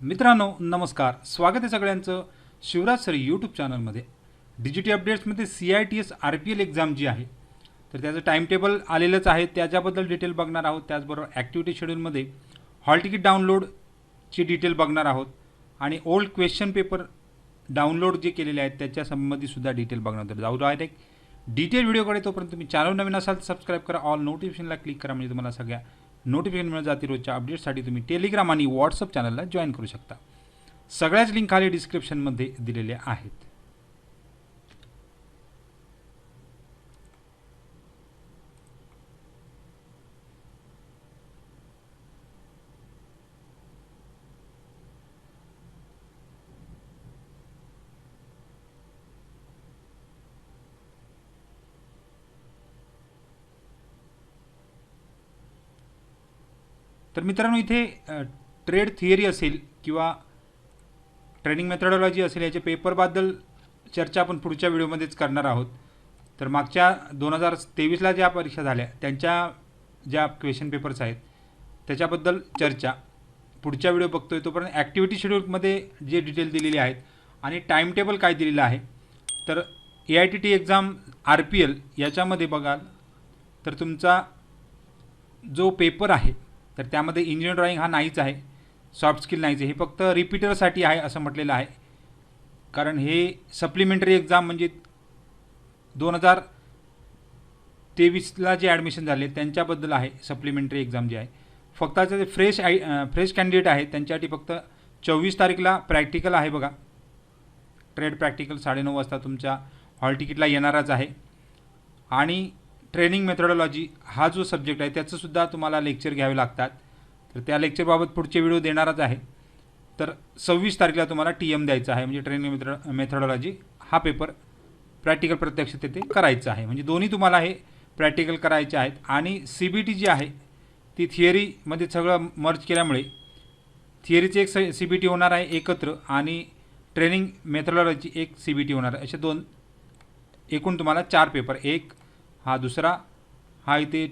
मित्रांनो नमस्कार, स्वागत आहे सगळ्यांचं शिवराज सर यूट्यूब चॅनलमध्ये। डिजिटल अपडेट्समध्ये CITS RPL एक्झाम जी आहे तर त्याचं टाइम टेबल आलेलंच आहे, त्याच्याबद्दल डिटेल बघणार आहोत। त्याचबरोबर ॲक्टिव्हिटी शेड्यूलमध्ये हॉल तिकीट डाउनलोडची डिटेल बघणार आहोत आणि ओल्ड क्वेश्चन पेपर डाउनलोड जे केलेले आहेत त्याच्या संबंधीसुद्धा डिटेल बघणार आहोत। जाऊ डायरेक्ट डिटेल व्हिडिओकडे। तोपर्यंत तुम्ही चॅनल नवीन असाल तर सबस्क्राईब करा, ऑल नोटिफिकेशनला क्लिक करा, म्हणजे तुम्हाला सगळ्या नोटिफिकेशन मिळत जातील। रोजच्या अपडेट्ससाठी तुम्ही टेलिग्राम आणि व्हॉट्सअप चॅनलला जॉईन करू शकता। सगळ्याच लिंक खाली डिस्क्रिप्शनमध्ये दिलेल्या आहेत। तर मित्रांनो इथे ट्रेड थिअरी असेल किंवा ट्रेनिंग मेथडॉलॉजी असेल याच्या पेपरबद्दल चर्चा आपण पुढच्या व्हिडिओमध्येच करणार आहोत। तर मागच्या 2023ला ज्या परीक्षा झाल्या त्यांच्या ज्या क्वेश्चन पेपर्स आहेत त्याच्याबद्दल चर्चा पुढच्या व्हिडिओ बघतोय। तोपर्यंत ॲक्टिव्हिटी शेड्यूलमध्ये जे डिटेल दिलेली आहेत आणि टाइम टेबल काय दिलेलं आहे तर AITT एक्झाम RPL याच्यामध्ये बघाल तर तुमचा जो पेपर आहे तर त्यामध्ये इंजिनिअर ड्रॉइंग हा नाहीच आहे, सॉफ्ट स्किल नाहीच आहे, हे फक्त रिपीटरसाठी आहे असं म्हटलेलं आहे। कारण हे सप्लिमेंटरी एक्झाम म्हणजे 2023ला जे ॲडमिशन झाले त्यांच्याबद्दल आहे। सप्लिमेंटरी एक्झाम जी आहे फक्त जे फ्रेश कॅन्डिडेट आहेत त्यांच्यासाठी फक्त 24 तारीखला प्रॅक्टिकल आहे बघा। ट्रेड प्रॅक्टिकल 9:30 वाजता तुमच्या हॉल तिकीटला येणारच आहे। आणि ट्रेनिंग मेथडॉलॉजी हा जो सब्जेक्ट आहे त्याचंसुद्धा तुम्हाला लेक्चर घ्यावे लागतात, तर त्या लेक्चरबाबत पुढचे व्हिडिओ देणारच आहे। तर 26 तारखेला तुम्हाला TM द्यायचा आहे, म्हणजे ट्रेनिंग मेथडॉलॉजी हा पेपर प्रॅक्टिकल प्रत्यक्ष तिथे करायचं आहे। म्हणजे दोन्ही तुम्हाला हे प्रॅक्टिकल करायचे आहेत। आणि CBT जी आहे ती थिअरीमध्ये सगळं मर्ज केल्यामुळे थिअरीचे एक CBT होणार आहे एकत्र आणि ट्रेनिंग मेथडॉलॉजी एक CBT होणार आहे। असे दोन एकूण तुम्हाला 4 पेपर, एक हा दुसरा, हा इथे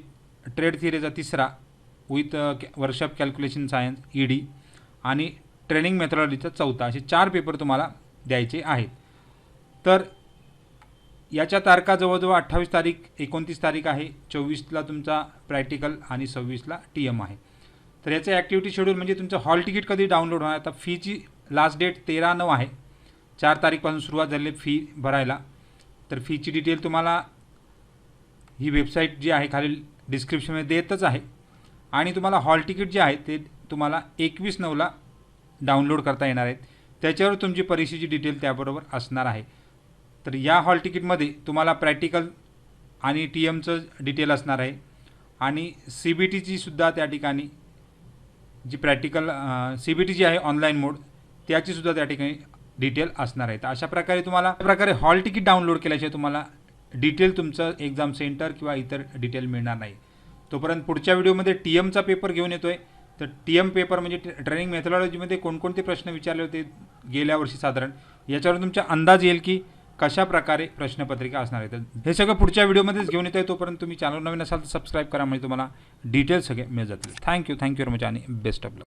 ट्रेड थिअरीचा तिसरा with workshop calculation science ED आणि ट्रेनिंग मेथडॉलॉजीचा चौथा, असे 4 पेपर तुम्हाला द्यायचे आहेत। तर याच्या तारखा जवळजवळ 28 तारीख, 29 तारीख आहे, 24ला तुमचा प्रॅक्टिकल आणि 26ला TM आहे। तर याचं ॲक्टिव्हिटी शेड्यूल म्हणजे तुमचं हॉल तिकीट कधी डाउनलोड होणार। आता फीची लास्ट डेट 13/9 आहे, 4 तारीखपासून सुरुवात झाली फी भरायला। तर फीची डिटेल तुम्हाला ही वेबसाईट जी आहे खाली डिस्क्रिप्शनमध्ये देतच आहे। आणि तुम्हाला हॉल तिकीट जे आहे ते तुम्हाला 21/9ला डाउनलोड करता येणार आहेत, त्याच्यावर तुमची परीक्षेची डिटेल त्याबरोबर असणार आहे। तर या हॉल तिकीटमध्ये तुम्हाला प्रॅक्टिकल आणि TMचं डिटेल असणार आहे आणि CBTची सुद्धा त्या ठिकाणी जी प्रॅक्टिकल CBT जी आहे ऑनलाईन मोड त्याचीसुद्धा त्या ठिकाणी डिटेल असणार आहे। तर अशा प्रकारे हॉल तिकीट डाउनलोड केल्याशिवाय तुम्हाला डिटेल तुमचं एक्झाम सेंटर किंवा इतर डिटेल मिळणार नाही। तोपर्यंत पुढच्या व्हिडिओमध्ये TMचा पेपर घेऊन येतोय। तर TM पेपर म्हणजे ट्रेनिंग मेथडॉलॉजीमध्ये कोणकोणते प्रश्न विचारले होते गेल्या वर्षी साधारण, याच्यावर तुमचा अंदाज येईल की कशा प्रकारे प्रश्नपत्रिका असणार आहे। तर हे सगळं पुढच्या व्हिडिओमध्येच घेऊन येतोय। तोपर्यंत तुम्ही चॅनल नवीन असाल तर सबस्क्राईब करा, म्हणजे तुम्हाला डिटेल्स सगळे मिळत जातील। थँक्यू व्हेरी मच आणि बेस्ट ऑफ लक।